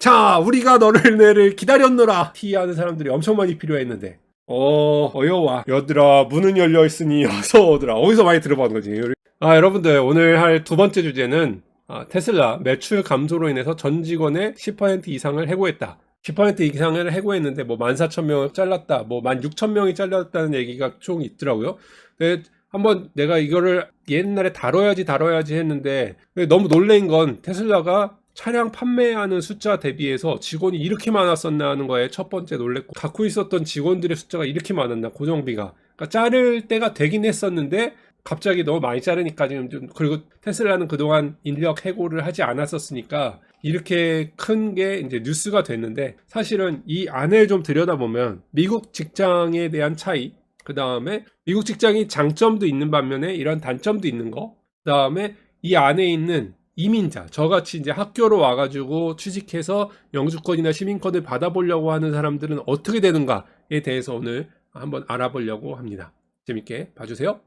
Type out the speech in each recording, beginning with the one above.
자, 우리가 너를 기다렸노라. 티 하는 사람들이 엄청 많이 필요했는데. 어여와. 여들아, 문은 열려있으니 어서 오더라. 어디서 많이 들어본 거지? 여러분들, 오늘 할 두 번째 주제는 테슬라 매출 감소로 인해서 전 직원의 10% 이상을 해고했다. 10% 이상을 해고했는데 뭐 14,000명을 잘랐다, 뭐 16,000명이 잘렸다는 얘기가 총 있더라고요. 근데 한번 내가 이거를 옛날에 다뤄야지 했는데 너무 놀란 건 테슬라가 차량 판매하는 숫자 대비해서 직원이 이렇게 많았었나 하는 거에 첫 번째 놀랬고, 갖고 있었던 직원들의 숫자가 이렇게 많았나, 고정비가. 그러니까 자를 때가 되긴 했었는데 갑자기 너무 많이 자르니까 지금 좀, 그리고 테슬라는 그동안 인력 해고를 하지 않았었으니까 이렇게 큰 게 이제 뉴스가 됐는데, 사실은 이 안을 좀 들여다보면 미국 직장에 대한 차이, 그 다음에 미국 직장이 장점도 있는 반면에 이런 단점도 있는 거, 그 다음에 이 안에 있는 이민자, 저같이 이제 학교로 와가지고 취직해서 영주권이나 시민권을 받아보려고 하는 사람들은 어떻게 되는가에 대해서 오늘 한번 알아보려고 합니다. 재밌게 봐주세요.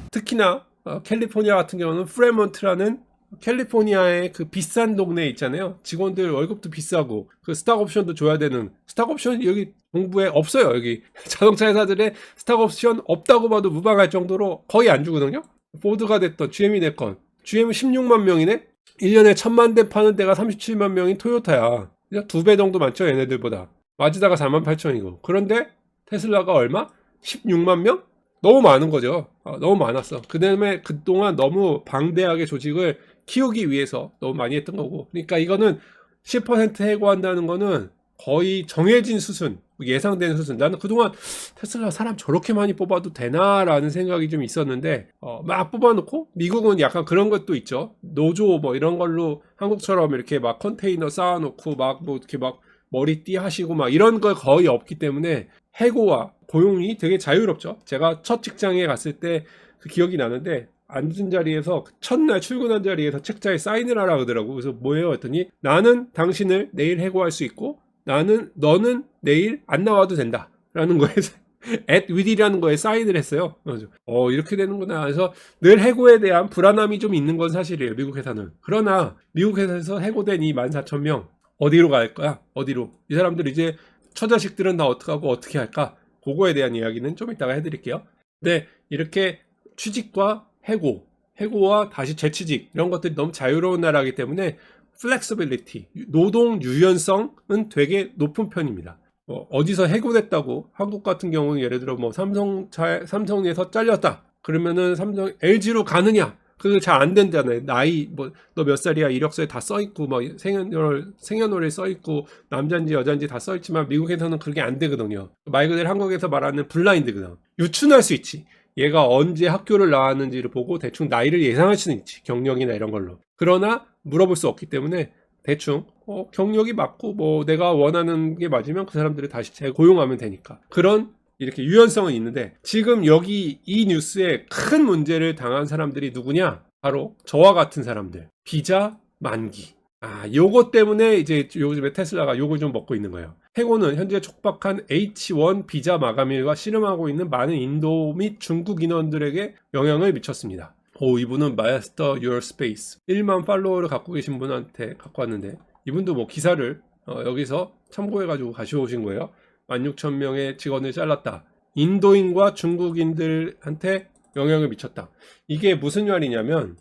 특히나 캘리포니아 같은 경우는 프레몬트라는 캘리포니아의 그 비싼 동네 있잖아요. 직원들 월급도 비싸고 그 스탁 옵션도 줘야 되는, 스탁 옵션이 여기 동부에 없어요. 여기 자동차 회사들의 스탁 옵션 없다고 봐도 무방할 정도로 거의 안 주거든요. 포드가 됐던 GM이 됐건, GM은 16만 명이네? 1년에 1000만 대 파는 데가 37만 명인 토요타야. 2배 정도 많죠, 얘네들보다. 마즈다가 4만 8천이고. 그런데 테슬라가 얼마? 16만 명? 너무 많은 거죠. 너무 많았어. 그 다음에 그동안 너무 방대하게 조직을 키우기 위해서 너무 많이 했던 거고. 그러니까 이거는 10% 해고한다는 거는 거의 정해진 수준, 예상된 수준. 나는 그동안 테슬라 사람 저렇게 많이 뽑아도 되나라는 생각이 좀 있었는데, 막 뽑아놓고, 미국은 약간 그런 것도 있죠. 노조 뭐 이런 걸로 한국처럼 이렇게 막 컨테이너 쌓아놓고 막 뭐 이렇게 막 머리띠 하시고 막 이런 거 거의 없기 때문에 해고와 고용이 되게 자유롭죠. 제가 첫 직장에 갔을 때 그 기억이 나는데, 앉은 자리에서 첫날 출근한 자리에서 책자에 사인을 하라 그러더라고. 그래서 뭐예요 했더니, 나는 당신을 내일 해고할 수 있고 너는 내일 안 나와도 된다 라는 거에 at will이라는 거에 사인을 했어요. 이렇게 되는구나. 그래서 늘 해고에 대한 불안함이 좀 있는 건 사실이에요, 미국 회사는. 그러나 미국 회사에서 해고된 이 14,000명 어디로 갈 거야? 어디로? 이 사람들 이제 처자식들은 다 어떡하고 어떻게 할까? 그거에 대한 이야기는 좀 이따가 해드릴게요. 근데 이렇게 취직과 해고와 다시 재취직, 이런 것들이 너무 자유로운 나라이기 때문에 flexibility, 노동 유연성은 되게 높은 편입니다. 어디서 해고됐다고, 한국 같은 경우는 예를 들어 뭐 삼성에서 잘렸다 그러면은 LG로 가느냐, 그거 잘 안 된다네. 나이 뭐 너 몇 살이야 이력서에 다 써있고, 뭐 생년월일 써있고, 남자인지 여자인지 다 써있지만 미국에서는 그게 안 되거든요. 말 그대로 한국에서 말하는 블라인드거든. 유추할 수 있지. 얘가 언제 학교를 나왔는지를 보고 대충 나이를 예상할 수는 있지, 경력이나 이런 걸로. 그러나 물어볼 수 없기 때문에 대충 경력이 맞고 뭐 내가 원하는 게 맞으면 그 사람들을 다시 재고용하면 되니까, 그런 이렇게 유연성은 있는데, 지금 여기 이 뉴스에 큰 문제를 당한 사람들이 누구냐? 바로 저와 같은 사람들. 비자 만기. 요거 때문에 이제 요즘에 테슬라가 요걸 좀 먹고 있는 거예요. 해고는 현재 촉박한 H1 비자 마감일과 씨름하고 있는 많은 인도 및 중국 인원들에게 영향을 미쳤습니다. 이분은 마스터 유어 스페이스 1만 팔로워를 갖고 계신 분한테 갖고 왔는데, 이분도 뭐 기사를 여기서 참고해가지고 가져오신 거예요. 16,000명의 직원을 잘랐다. 인도인과 중국인들한테 영향을 미쳤다. 이게 무슨 말이냐면,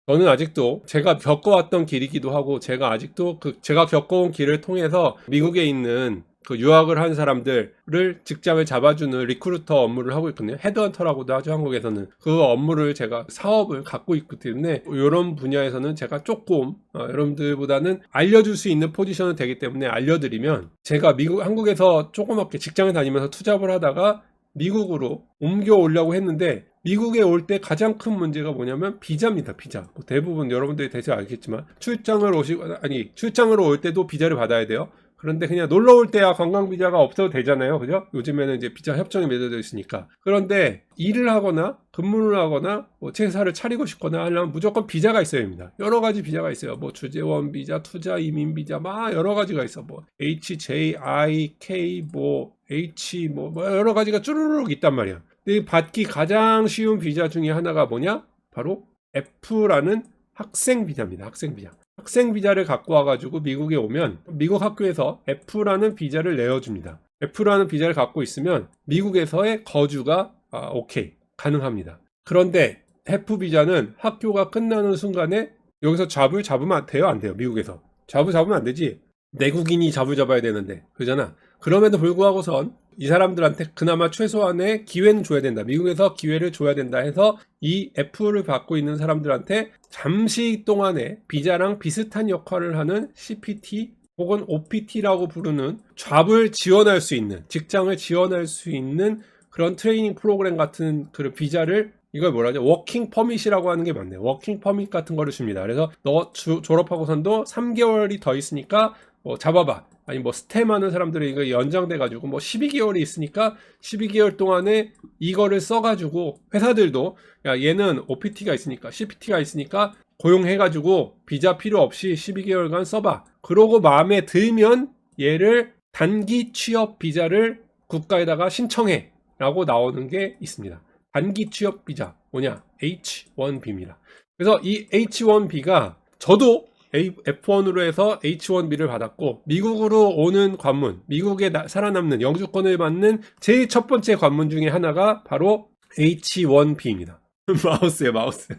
저는 아직도 제가 겪어왔던 길이기도 하고, 제가 아직도 제가 겪어온 길을 통해서 미국에 있는 그 유학을 한 사람들을 직장을 잡아주는 리크루터 업무를 하고 있거든요. 헤드헌터라고도 하죠, 한국에서는. 그 업무를 제가 사업을 갖고 있기 때문에 이런 분야에서는 제가 조금 여러분들보다는 알려줄 수 있는 포지션은 되기 때문에 알려드리면, 제가 한국에서 조그맣게 직장을 다니면서 투잡을 하다가 미국으로 옮겨오려고 했는데, 미국에 올 때 가장 큰 문제가 뭐냐면 비자입니다. 비자. 대부분 여러분들이 대충 알겠지만 출장을 올 때도 비자를 받아야 돼요. 그런데 그냥 놀러 올 때야 관광 비자가 없어도 되잖아요. 그죠? 요즘에는 이제 비자 협정이 맺어져 있으니까. 그런데 일을 하거나 근무를 하거나 뭐 회사를 차리고 싶거나 하려면 무조건 비자가 있어야 됩니다. 여러 가지 비자가 있어요. 뭐 주재원 비자, 투자 이민 비자, 막 여러 가지가 있어. 뭐 HJIK 뭐 H 뭐 여러 가지가 쭈루룩 있단 말이야. 근데 받기 가장 쉬운 비자 중에 하나가 뭐냐? 바로 F라는 학생 비자입니다. 학생 비자. 학생 비자를 갖고 와가지고 미국에 오면 미국 학교에서 F라는 비자를 내어줍니다. F라는 비자를 갖고 있으면 미국에서의 거주가 오케이, 가능합니다. 그런데 F 비자는 학교가 끝나는 순간에 여기서 잡을 잡으면 돼요, 안 돼요? 미국에서 잡을 잡으면 안 되지. 내국인이 잡을 잡아야 되는데, 그러잖아. 그럼에도 불구하고선 이 사람들한테 그나마 최소한의 기회는 줘야 된다. 미국에서 기회를 줘야 된다 해서 이 F를 받고 있는 사람들한테 잠시 동안의 비자랑 비슷한 역할을 하는 CPT 혹은 OPT라고 부르는 잡을 지원할 수 있는, 직장을 지원할 수 있는 그런 트레이닝 프로그램 같은 그 비자를, 이걸 뭐라 하죠? 워킹 퍼밋이라고 하는 게 맞네요. 워킹 퍼밋 같은 거를 줍니다. 그래서 너 졸업하고선도 3개월이 더 있으니까 뭐 잡아봐. 아니 뭐 스템 하는 사람들이 이거 연장돼 가지고 뭐 12개월이 있으니까 12개월 동안에 이거를 써 가지고 회사들도 야 얘는 OPT가 있으니까 CPT가 있으니까 고용해 가지고 비자 필요 없이 12개월간 써봐. 그러고 마음에 들면 얘를 단기 취업 비자를 국가에다가 신청해 라고 나오는 게 있습니다. 단기 취업 비자 뭐냐? H1B입니다. 그래서 이 H1B가 저도 F1으로 해서 H1B를 받았고, 미국으로 오는 관문, 미국에 살아남는 영주권을 받는 제일 첫 번째 관문 중에 하나가 바로 H1B입니다. 마우스예요, 마우스.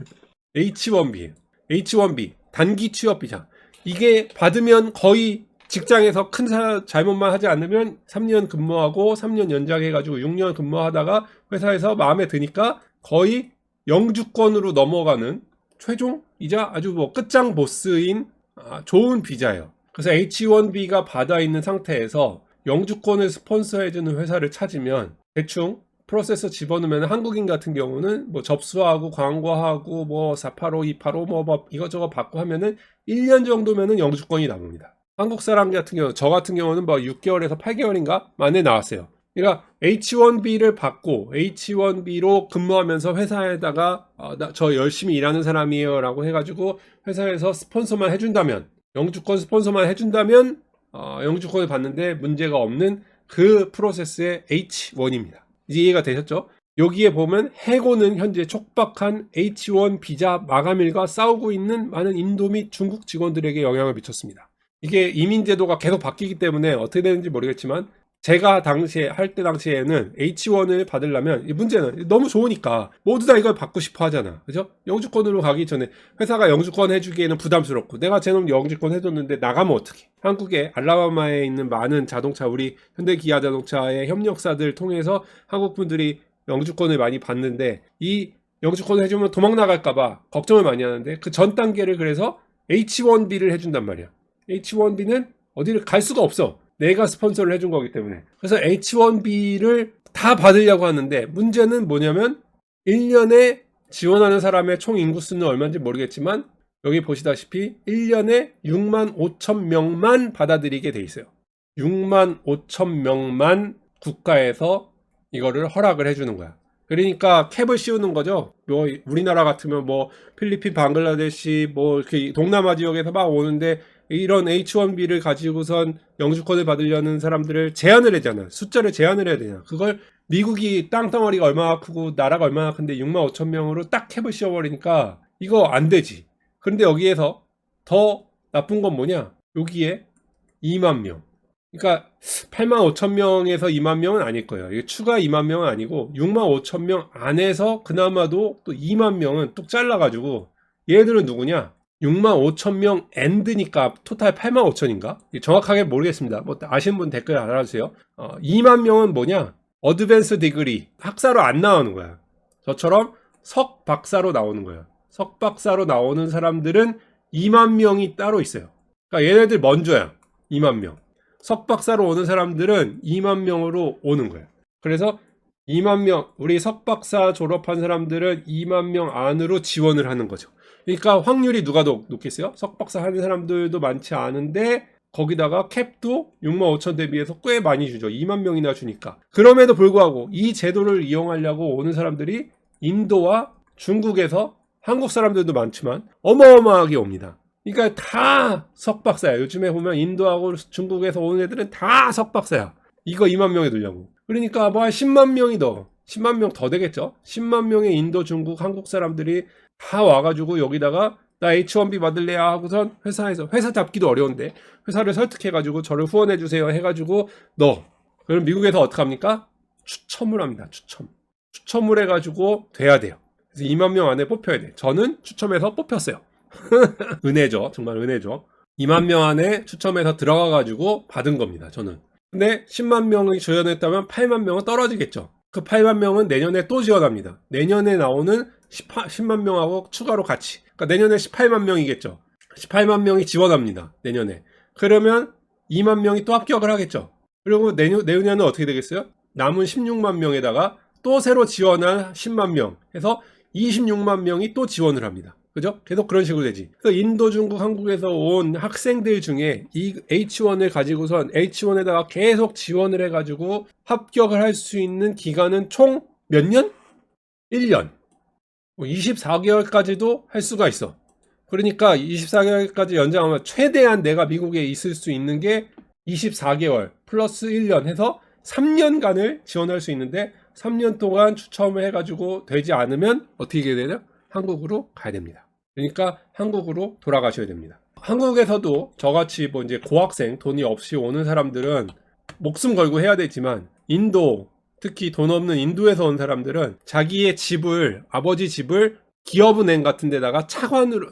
H1B예요. H1B 단기 취업 비자. 이게 받으면 거의 직장에서 큰 잘못만 하지 않으면 3년 근무하고 3년 연장해가지고 6년 근무하다가 회사에서 마음에 드니까 거의 영주권으로 넘어가는 최종이자 아주 뭐 끝장 보스인 좋은 비자예요. 그래서 H1B가 받아 있는 상태에서 영주권을 스폰서해주는 회사를 찾으면 대충 프로세서 집어넣으면 한국인 같은 경우는 뭐 접수하고 광고하고 뭐 485, 285 뭐 이것저것 받고 하면은 1년 정도면은 영주권이 남습니다. 한국 사람 같은 경우, 저 같은 경우는 뭐 6개월에서 8개월인가 만에 나왔어요. 그러니까 H1B를 받고 H1B로 근무하면서 회사에다가 저 열심히 일하는 사람이에요 라고 해가지고 회사에서 스폰서만 해준다면, 영주권 스폰서만 해준다면 영주권을 받는데 문제가 없는 그 프로세스의 H1입니다. 이제 이해가 되셨죠? 여기에 보면 해고는 현재 촉박한 H1 비자 마감일과 싸우고 있는 많은 인도 및 중국 직원들에게 영향을 미쳤습니다. 이게 이민제도가 계속 바뀌기 때문에 어떻게 되는지 모르겠지만 제가 할 때 당시에는 H1을 받으려면 이 문제는 너무 좋으니까 모두 다 이걸 받고 싶어 하잖아. 그죠? 영주권으로 가기 전에 회사가 영주권 해주기에는 부담스럽고 내가 쟤놈 영주권 해줬는데 나가면 어떡해. 한국에 알라바마에 있는 많은 자동차, 우리 현대기아자동차의 협력사들 통해서 한국 분들이 영주권을 많이 받는데 이 영주권을 해주면 도망 나갈까봐 걱정을 많이 하는데 그 전 단계를 그래서 H1B를 해준단 말이야. H1B는 어디를 갈 수가 없어. 내가 스폰서를 해준 거기 때문에. 그래서 H1B를 다 받으려고 하는데 문제는 뭐냐면 1년에 지원하는 사람의 총 인구수는 얼마인지 모르겠지만 여기 보시다시피 1년에 6만 5천 명만 받아들이게 돼 있어요. 6만 5천 명만 국가에서 이거를 허락을 해주는 거야. 그러니까 캡을 씌우는 거죠. 뭐 우리나라 같으면 뭐 필리핀, 방글라데시 뭐 이렇게 동남아 지역에서 막 오는데 이런 H1B를 가지고선 영주권을 받으려는 사람들을 제한을 하잖아. 숫자를 제한을 해야 되냐. 그걸 미국이 땅덩어리가 얼마나 크고 나라가 얼마나 큰데 6만 5천 명으로 딱 캡을 씌워버리니까 이거 안 되지. 그런데 여기에서 더 나쁜 건 뭐냐? 여기에 2만 명. 그러니까 8만 5천 명에서 2만 명은 아닐 거예요. 이게 추가 2만 명은 아니고 6만 5천 명 안에서 그나마도 또 2만 명은 뚝 잘라가지고 얘들은 누구냐? 6만 5천 명 엔드니까 토탈 8만 5천인가? 정확하게 모르겠습니다. 뭐 아시는 분 댓글 알아주세요. 2만 명은 뭐냐? 어드밴스 디그리, 학사로 안 나오는 거야. 저처럼 석 박사로 나오는 거예요. 석 박사로 나오는 사람들은 2만 명이 따로 있어요. 그러니까 얘네들 먼저야. 2만 명. 석 박사로 오는 사람들은 2만 명으로 오는 거예요. 그래서 2만 명, 우리 석 박사 졸업한 사람들은 2만 명 안으로 지원을 하는 거죠. 그러니까 확률이 누가 더 높겠어요? 석박사 하는 사람들도 많지 않은데 거기다가 캡도 6만 5천 대비해서 꽤 많이 주죠. 2만 명이나 주니까. 그럼에도 불구하고 이 제도를 이용하려고 오는 사람들이 인도와 중국에서 한국 사람들도 많지만 어마어마하게 옵니다. 그러니까 다 석박사야. 요즘에 보면 인도하고 중국에서 오는 애들은 다 석박사야. 이거 2만 명에 넣으려고. 그러니까 뭐 한 10만 명이 더, 10만 명 더 되겠죠. 10만 명의 인도, 중국, 한국 사람들이 다 와가지고 여기다가 나 H1B 받을래야 하고선 회사 잡기도 어려운데 회사를 설득해가지고 저를 후원해주세요 해가지고 그럼 미국에서 어떡합니까? 추첨을 합니다. 추첨을 해가지고 돼야 돼요. 그래서 2만 명 안에 뽑혀야 돼. 저는 추첨해서 뽑혔어요. 은혜죠. 정말 은혜죠. 2만 명 안에 추첨해서 들어가가지고 받은 겁니다. 저는. 근데 10만 명이 지원했다면 8만 명은 떨어지겠죠. 그 8만 명은 내년에 또 지원합니다. 내년에 나오는 10만 명하고 추가로 같이. 그러니까 내년에 18만 명이겠죠. 18만 명이 지원합니다. 내년에. 그러면 2만 명이 또 합격을 하겠죠. 그리고 내년에는 어떻게 되겠어요? 남은 16만 명에다가 또 새로 지원한 10만 명 해서 26만 명이 또 지원을 합니다. 그죠? 계속 그런 식으로 되지. 그래서 인도, 중국, 한국에서 온 학생들 중에 이 H1을 가지고선 H1에다가 계속 지원을 해가지고 합격을 할 수 있는 기간은 총 몇 년? 1년. 24개월까지도 할 수가 있어. 그러니까 24개월까지 연장하면 최대한 내가 미국에 있을 수 있는 게 24개월 플러스 1년 해서 3년간을 지원할 수 있는데 3년 동안 추첨을 해가지고 되지 않으면 어떻게 되냐? 한국으로 가야 됩니다. 그러니까 한국으로 돌아가셔야 됩니다. 한국에서도 저같이 뭐 이제 고학생 돈이 없이 오는 사람들은 목숨 걸고 해야 되지만 인도, 특히 돈 없는 인도에서 온 사람들은 자기의 집을, 아버지 집을 기업은행 같은 데다가 차관으로,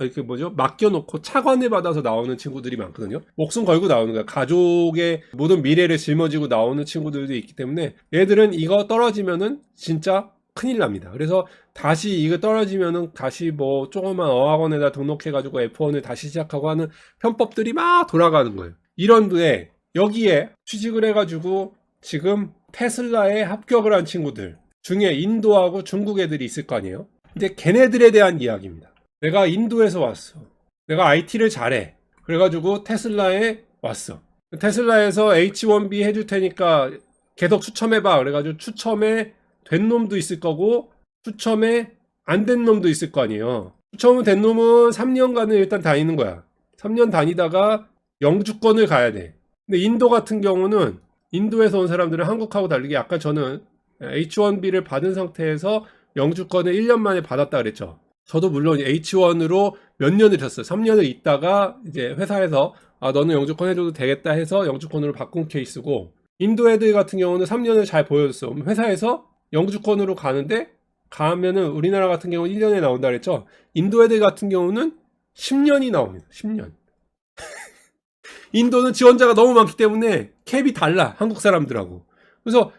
맡겨놓고 차관을 받아서 나오는 친구들이 많거든요. 목숨 걸고 나오는 거야. 가족의 모든 미래를 짊어지고 나오는 친구들도 있기 때문에 얘들은 이거 떨어지면은 진짜 큰일 납니다. 그래서 다시 이거 떨어지면은 다시 뭐 조그만 어학원에다 등록해가지고 F1을 다시 시작하고 하는 편법들이 막 돌아가는 거예요. 이런데 여기에 취직을 해가지고 지금 테슬라에 합격을 한 친구들 중에 인도하고 중국 애들이 있을 거 아니에요. 근데 걔네들에 대한 이야기입니다. 내가 인도에서 왔어. 내가 IT를 잘해. 그래가지고 테슬라에 왔어. 테슬라에서 H1B 해줄 테니까 계속 추첨해봐. 그래가지고 추첨에 된 놈도 있을 거고 추첨에 안 된 놈도 있을 거 아니에요. 추첨은 된 놈은 3년간을 일단 다니는 거야. 3년 다니다가 영주권을 가야 돼. 근데 인도 같은 경우는 인도에서 온 사람들은 한국하고 다르게 아까 저는 H1B를 받은 상태에서 영주권을 1년 만에 받았다 그랬죠. 저도 물론 H1으로 몇 년을 있었어요. 3년을 있다가 이제 회사에서 너는 영주권 해줘도 되겠다 해서 영주권으로 바꾼 케이스고 인도 애들 같은 경우는 3년을 잘 보여줬어. 회사에서 영주권으로 가면은 우리나라 같은 경우는 1년에 나온다 그랬죠. 인도 애들 같은 경우는 10년이 나옵니다. 10년. 인도는 지원자가 너무 많기 때문에 캡이 달라. 한국 사람들하고. 그래서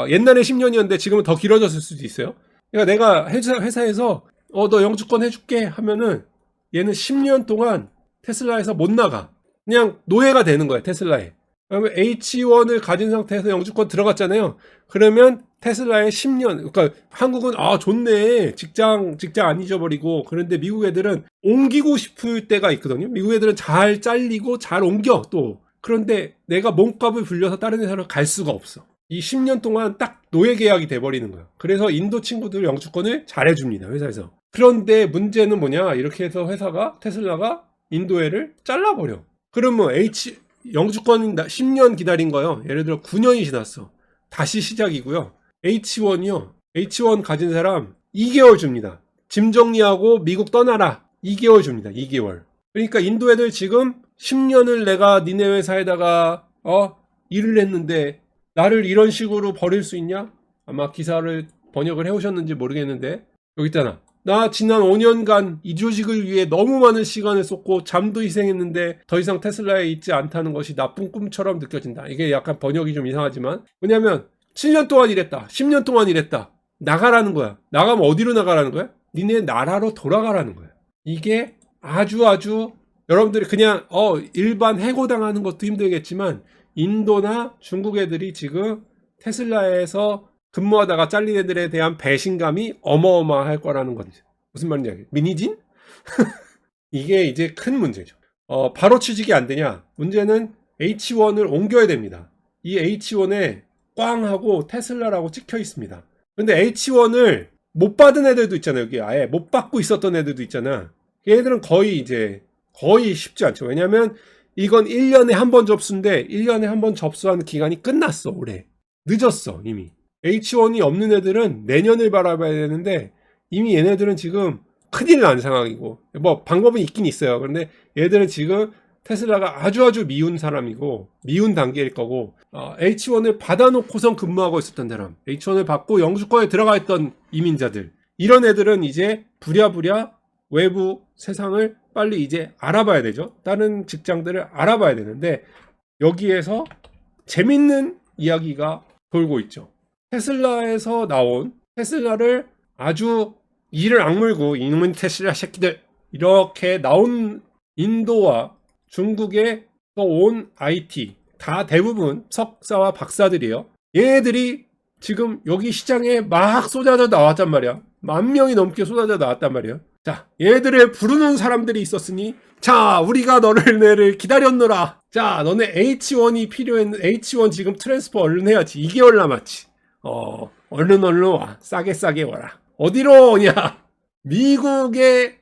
옛날에 10년이었는데 지금은 더 길어졌을 수도 있어요. 그러니까 내가 회사에서 너 영주권 해줄게 하면은 얘는 10년 동안 테슬라에서 못 나가. 그냥 노예가 되는 거야. 테슬라에. 그러면 H1을 가진 상태에서 영주권 들어갔잖아요. 그러면 테슬라에 10년, 그러니까 한국은 좋네. 직장 안 잊어버리고. 그런데 미국 애들은 옮기고 싶을 때가 있거든요. 미국 애들은 잘 잘리고 잘 옮겨 또. 그런데 내가 몸값을 불려서 다른 회사로 갈 수가 없어. 이 10년 동안 딱 노예 계약이 돼버리는 거야. 그래서 인도 친구들 영주권을 잘해줍니다. 회사에서. 그런데 문제는 뭐냐? 이렇게 해서 테슬라가 인도 애를 잘라버려. 그러면 영주권 10년 기다린 거요. 예를 들어 9년이 지났어. 다시 시작이고요. H1이요. H1 가진 사람 2개월 줍니다. 짐 정리하고 미국 떠나라. 2개월 줍니다. 2개월. 그러니까 인도 애들 지금 10년을 내가 니네 회사에다가 일을 했는데 나를 이런 식으로 버릴 수 있냐? 아마 기사를 번역을 해오셨는지 모르겠는데 여기 있잖아. 나 지난 5년간 이 조직을 위해 너무 많은 시간을 쏟고 잠도 희생했는데 더 이상 테슬라에 있지 않다는 것이 나쁜 꿈처럼 느껴진다. 이게 약간 번역이 좀 이상하지만 왜냐면 7년 동안 일했다. 10년 동안 일했다. 나가라는 거야. 나가면 어디로 나가라는 거야? 니네 나라로 돌아가라는 거야. 이게 아주 여러분들이 그냥 일반 해고당하는 것도 힘들겠지만 인도나 중국 애들이 지금 테슬라에서 근무하다가 잘린 애들에 대한 배신감이 어마어마할 거라는 거죠. 무슨 말인지 미니진? 이게 이제 큰 문제죠. 바로 취직이 안 되냐? 문제는 H1을 옮겨야 됩니다. 이 H1에 꽝 하고 테슬라라고 찍혀 있습니다. 근데 H1을 못 받은 애들도 있잖아요. 여기 아예 못 받고 있었던 애들도 있잖아. 얘들은 거의 쉽지 않죠. 왜냐면 이건 1년에 한 번 접수인데 1년에 한 번 접수하는 기간이 끝났어. 올해. 늦었어 이미. H1이 없는 애들은 내년을 바라봐야 되는데 이미 얘네들은 지금 큰일 난 상황이고, 뭐 방법은 있긴 있어요. 그런데 얘들은 지금 테슬라가 아주 미운 사람이고 미운 단계일 거고, H1을 받아놓고선 근무하고 있었던 사람, H1을 받고 영주권에 들어가 있던 이민자들, 이런 애들은 이제 부랴부랴 외부 세상을 빨리 이제 알아봐야 되죠. 다른 직장들을 알아봐야 되는데, 여기에서 재밌는 이야기가 돌고 있죠. 테슬라에서 나온, 테슬라를 아주 이를 악물고 이놈의 테슬라 새끼들 이렇게 나온 인도와 중국에 온 IT 다 대부분 석사와 박사들이에요. 얘네들이 지금 여기 시장에 막 쏟아져 나왔단 말이야. 10,000명이 넘게 쏟아져 나왔단 말이야. 자, 얘들을 부르는 사람들이 있었으니, 자, 우리가 너를 기다렸노라. 자, 너네 H1이 필요했는, H1 지금 트랜스퍼 얼른 해야지. 2개월 남았지. 얼른 와. 싸게 와라. 어디로 오냐? 미국의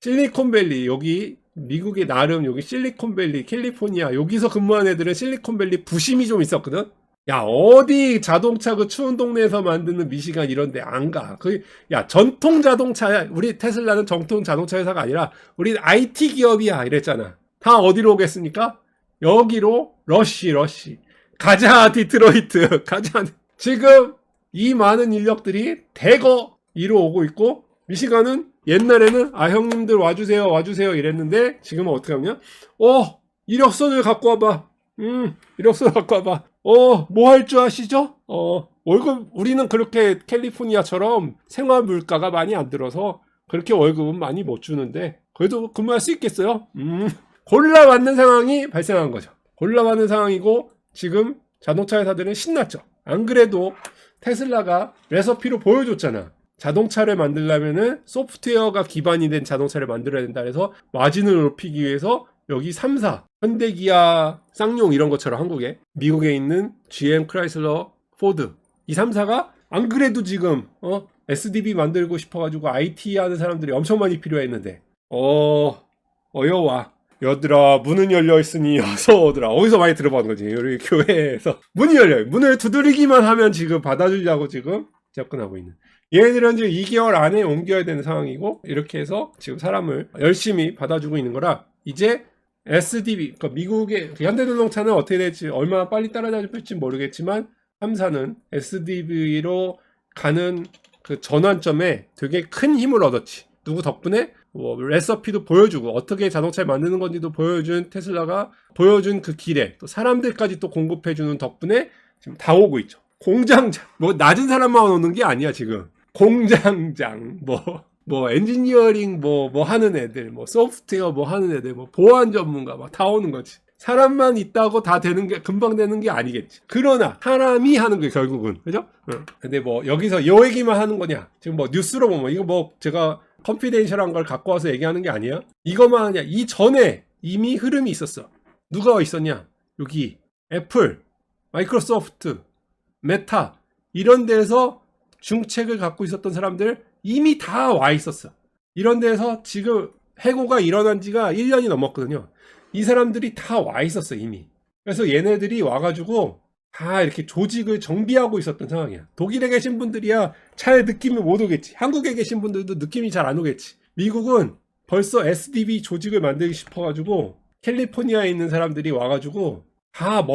실리콘밸리, 여기 미국의 나름 여기 실리콘밸리, 캘리포니아, 여기서 근무한 애들은 실리콘밸리 부심이 좀 있었거든. 야, 어디 자동차 그 추운 동네에서 만드는 미시간 이런데 안 가. 야, 전통 자동차, 우리 테슬라는 전통 자동차 회사가 아니라 우리 IT 기업이야 이랬잖아. 다 어디로 오겠습니까? 여기로 러쉬. 가자 디트로이트. 가자. 지금 이 많은 인력들이 대거 이로 오고 있고, 미시간은 옛날에는 형님들 와주세요 이랬는데, 지금은 어떻게 하냐? 이력서를 갖고 와봐. 이력서 갖고 와봐. 뭐 할 줄 아시죠? 월급, 우리는 그렇게 캘리포니아처럼 생활 물가가 많이 안 들어서 그렇게 월급은 많이 못 주는데, 그래도 근무할 수 있겠어요? 골라받는 상황이 발생한 거죠. 골라받는 상황이고, 지금 자동차 회사들은 신났죠. 안 그래도 테슬라가 레시피로 보여줬잖아. 자동차를 만들려면은 소프트웨어가 기반이 된 자동차를 만들어야 된다 해서 마진을 높이기 위해서 여기 3사, 현대기아, 쌍용 이런 것처럼 한국에, 미국에 있는 GM, 크라이슬러, 포드, 이 3사가 안 그래도 지금 SDV 만들고 싶어가지고 IT 하는 사람들이 엄청 많이 필요했는데, 어여와 여들아, 문은 열려있으니 어서 오더라. 어디서 많이 들어본 거지. 우리 교회에서 문이 열려요. 문을 두드리기만 하면 지금 받아주려고 지금 접근하고 있는, 얘네들은 이제 2개월 안에 옮겨야 되는 상황이고, 이렇게 해서 지금 사람을 열심히 받아주고 있는 거라, 이제 SDV, 그러니까 미국의 현대자동차는 어떻게 될지, 얼마나 빨리 따라잡힐지 모르겠지만 3사는 SDV로 가는 그 전환점에 되게 큰 힘을 얻었지. 누구 덕분에? 레시피도 보여주고 어떻게 자동차를 만드는 건지도 보여준 테슬라가 보여준 그 길에 또 사람들까지 또 공급해주는 덕분에 지금 다 오고 있죠. 공장장, 낮은 사람만 오는 게 아니야 지금. 공장장, 엔지니어링 하는 애들, 소프트웨어 하는 애들, 보안 전문가 다 오는 거지. 사람만 있다고 다 되는 게, 금방 되는 게 아니겠지. 그러나 사람이 하는 거예요 결국은. 그죠? 근데 여기서 요 얘기만 하는 거냐? 지금 뉴스로 보면 이거 제가 컨피덴셜한 걸 갖고 와서 얘기하는 게 아니야. 이것만 하냐? 이 전에 이미 흐름이 있었어. 누가 있었냐? 여기 애플, 마이크로소프트, 메타 이런 데서 중책을 갖고 있었던 사람들 이미 다 와 있었어. 이런 데서 지금 해고가 일어난 지가 1년이 넘었거든요. 이 사람들이 다 와 있었어 이미. 그래서 얘네들이 와가지고 다 이렇게 조직을 정비하고 있었던 상황이야. 독일에 계신 분들이야 잘 느낌을 못 오겠지. 한국에 계신 분들도 느낌이 잘 안 오겠지. 미국은 벌써 SDV 조직을 만들기 싶어가지고 캘리포니아에 있는 사람들이 와가지고 다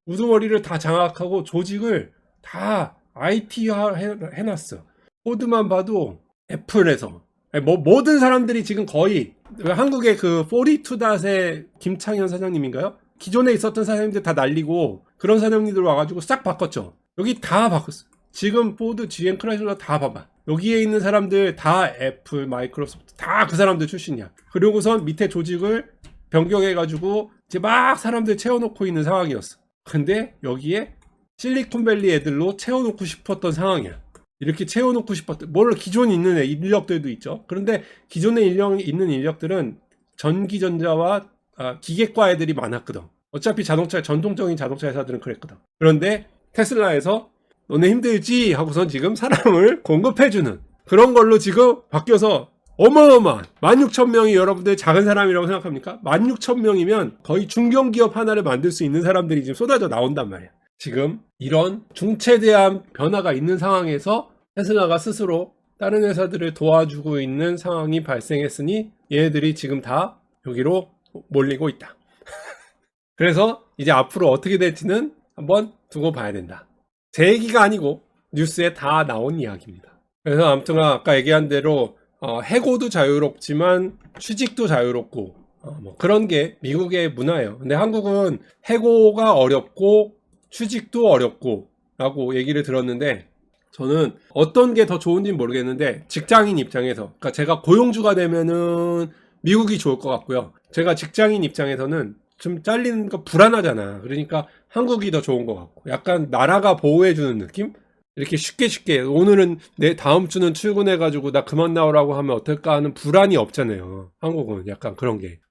우두머리를 다 장악하고 조직을 다 IT화 해놨어. 코드만 봐도 애플에서 모든 사람들이 지금 거의 한국의 그 42닷의 김창현 사장님인가요? 기존에 있었던 사장님들 다 날리고 그런 사장님들 와가지고 싹 바꿨죠. 여기 다 바꿨어. 지금 포드, GM, 크라이슬러 다 봐봐. 여기에 있는 사람들 다 애플, 마이크로소프트 다 그 사람들 출신이야. 그리고선 밑에 조직을 변경해가지고 이제 막 사람들 채워놓고 있는 상황이었어. 근데 여기에 실리콘밸리 애들로 채워놓고 싶었던 상황이야. 이렇게 채워놓고 싶었던, 물론 기존에 있는 인력들도 있죠. 그런데 기존에 있는 인력들은 전기전자와 기계과 애들이 많았거든. 어차피 전통적인 자동차 회사들은 그랬거든. 그런데 테슬라에서 너네 힘들지? 하고선 지금 사람을 공급해주는 그런 걸로 지금 바뀌어서 어마어마한 16,000명이 여러분들 작은 사람이라고 생각합니까? 16,000명이면 거의 중견기업 하나를 만들 수 있는 사람들이 지금 쏟아져 나온단 말이야. 지금 이런 중체대한 변화가 있는 상황에서 테슬라가 스스로 다른 회사들을 도와주고 있는 상황이 발생했으니 얘네들이 지금 다 여기로 몰리고 있다. 그래서 이제 앞으로 어떻게 될지는 한번 두고 봐야 된다. 제 얘기가 아니고 뉴스에 다 나온 이야기입니다. 그래서 아무튼 아까 얘기한 대로 해고도 자유롭지만 취직도 자유롭고 뭐 그런 게 미국의 문화예요. 근데 한국은 해고가 어렵고 취직도 어렵고 라고 얘기를 들었는데, 저는 어떤 게 더 좋은지는 모르겠는데 직장인 입장에서, 그러니까 제가 고용주가 되면은 미국이 좋을 것 같고요. 제가 직장인 입장에서는 좀 잘리는 거 불안하잖아. 그러니까 한국이 더 좋은 것 같고, 약간 나라가 보호해주는 느낌? 이렇게 쉽게 오늘은 내 다음 주는 출근해가지고 나 그만 나오라고 하면 어떨까 하는 불안이 없잖아요. 한국은 약간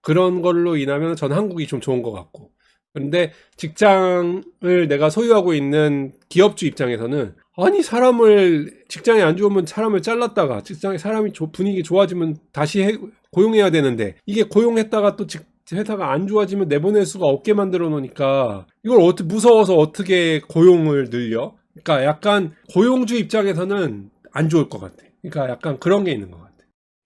그런 걸로 인하면 전 한국이 좀 좋은 것 같고. 그런데 직장을 내가 소유하고 있는 기업주 입장에서는, 아니 사람을 직장이 안 좋으면 사람을 잘랐다가 직장에 사람이 분위기 좋아지면 다시 고용해야 되는데, 이게 고용했다가 또 회사가 안 좋아지면 내보낼 수가 없게 만들어 놓으니까 이걸 무서워서 어떻게 고용을 늘려? 그러니까 약간 고용주 입장에서는 안 좋을 것 같아. 그러니까 약간 그런 게 있는 것 같아.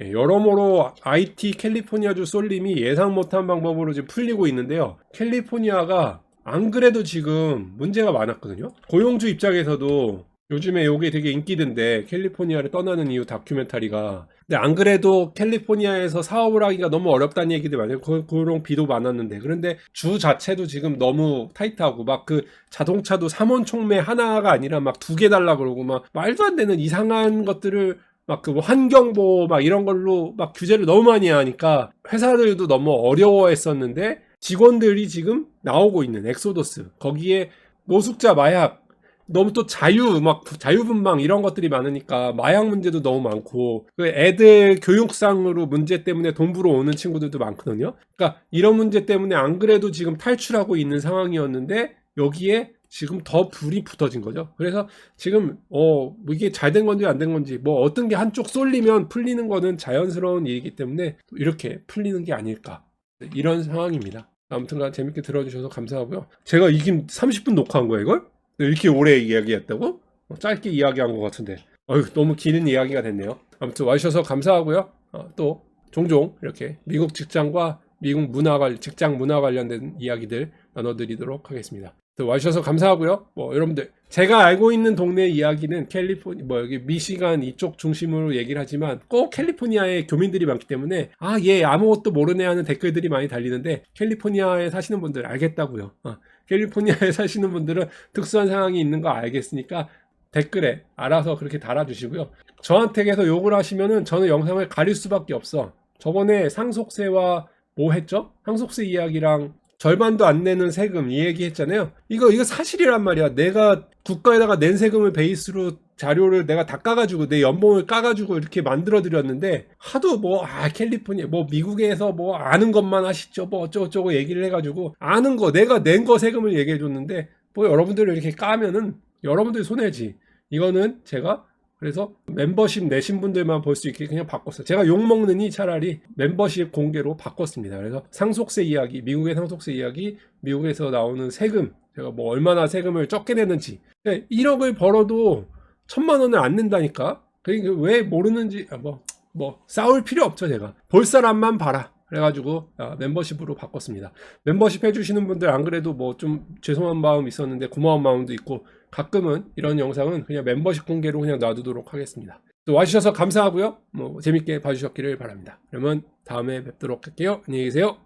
여러모로 IT 캘리포니아주 쏠림이 예상 못한 방법으로 지금 풀리고 있는데요. 캘리포니아가 안 그래도 지금 문제가 많았거든요. 고용주 입장에서도 요즘에 이게 되게 인기던데, 캘리포니아를 떠나는 이유 다큐멘터리가. 근데 안 그래도 캘리포니아에서 사업을 하기가 너무 어렵다는 얘기들 많아요. 그런 비도 많았는데. 그런데 주 자체도 지금 너무 타이트하고, 막 그 자동차도 3원 촉매 하나가 아니라 막 2개 달라 그러고, 막 말도 안 되는 이상한 것들을 막 그 환경보호 막 이런 걸로 막 규제를 너무 많이 하니까 회사들도 너무 어려워했었는데, 직원들이 지금 나오고 있는 엑소더스, 거기에 노숙자 마약, 너무 또 자유분방 이런 것들이 많으니까 마약 문제도 너무 많고, 그 애들 교육상으로 문제 때문에 돈 벌어 오는 친구들도 많거든요. 그러니까 이런 문제 때문에 안 그래도 지금 탈출하고 있는 상황이었는데 여기에 지금 더 불이 붙어진 거죠. 그래서 지금 이게 잘 된 건지 안 된 건지, 뭐 어떤 게 한쪽 쏠리면 풀리는 거는 자연스러운 일이기 때문에 이렇게 풀리는 게 아닐까, 이런 상황입니다. 아무튼간 재밌게 들어주셔서 감사하고요. 제가 이긴 30분 녹화한 거야 이걸? 이렇게 오래 이야기했다고? 짧게 이야기한 것 같은데 너무 긴 이야기가 됐네요. 아무튼 와주셔서 감사하고요. 또 종종 이렇게 미국 직장과 미국 직장 문화 관련된 이야기들 나눠드리도록 하겠습니다. 또 와주셔서 감사하고요. 여러분들 제가 알고 있는 동네 이야기는 여기 미시간 이쪽 중심으로 얘기를 하지만 꼭 캘리포니아에 교민들이 많기 때문에 얘 아무것도 모르네 하는 댓글들이 많이 달리는데, 캘리포니아에 사시는 분들 알겠다고요. 캘리포니아에 사시는 분들은 특수한 상황이 있는 거 알겠으니까 댓글에 알아서 그렇게 달아주시고요. 저한테 계속 욕을 하시면은 저는 영상을 가릴 수밖에 없어. 저번에 상속세와 뭐 했죠? 상속세 이야기랑 절반도 안 내는 세금 이 얘기 했잖아요. 이거 사실이란 말이야. 내가 국가에다가 낸 세금을 베이스로 자료를 내가 다 까가지고 내 연봉을 까가지고 이렇게 만들어 드렸는데, 하도 캘리포니아 미국에서 아는 것만 하시죠 어쩌고저쩌고 얘기를 해가지고 아는 거 내가 낸 거 세금을 얘기해 줬는데, 여러분들을 이렇게 까면은 여러분들이 손해지. 이거는 제가 그래서 멤버십 내신 분들만 볼 수 있게 그냥 바꿨어요. 제가 욕먹느니 차라리 멤버십 공개로 바꿨습니다. 그래서 상속세 이야기, 미국의 상속세 이야기, 미국에서 나오는 세금, 제가 얼마나 세금을 적게 내는지. 1억을 벌어도 1,000만 원을 안 낸다니까. 그러니까 왜 모르는지 싸울 필요 없죠. 제가 볼 사람만 봐라. 그래가지고 멤버십으로 바꿨습니다. 멤버십 해주시는 분들 안 그래도 좀 죄송한 마음 있었는데 고마운 마음도 있고, 가끔은 이런 영상은 그냥 멤버십 공개로 그냥 놔두도록 하겠습니다. 또 와주셔서 감사하고요. 재밌게 봐주셨기를 바랍니다. 그러면 다음에 뵙도록 할게요. 안녕히 계세요.